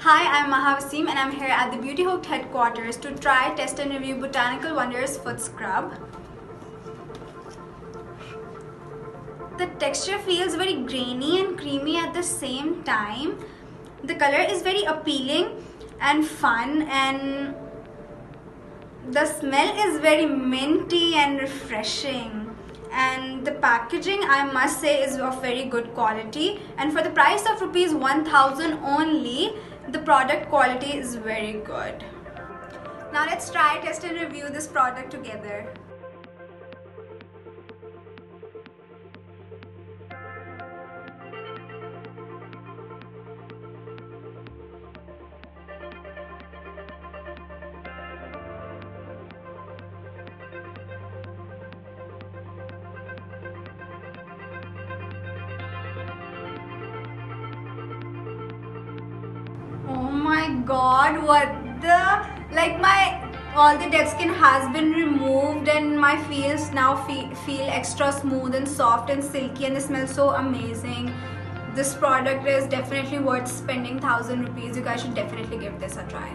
Hi, I'm Maha Wasim and I'm here at the Beauty Hooked headquarters to try, test and review Botanical Wonders Foot Scrub. The texture feels very grainy and creamy at the same time. The color is very appealing and fun, and the smell is very minty and refreshing. And the packaging, I must say, is of very good quality, and for the price of rupees 1000 only, the product quality is very good. Now let's try, test and review this product together. Oh my god, what the, all the dead skin has been removed and my feels now feel extra smooth and soft and silky, and they smell so amazing. This product is definitely worth spending 1000 rupees. You guys should definitely give this a try.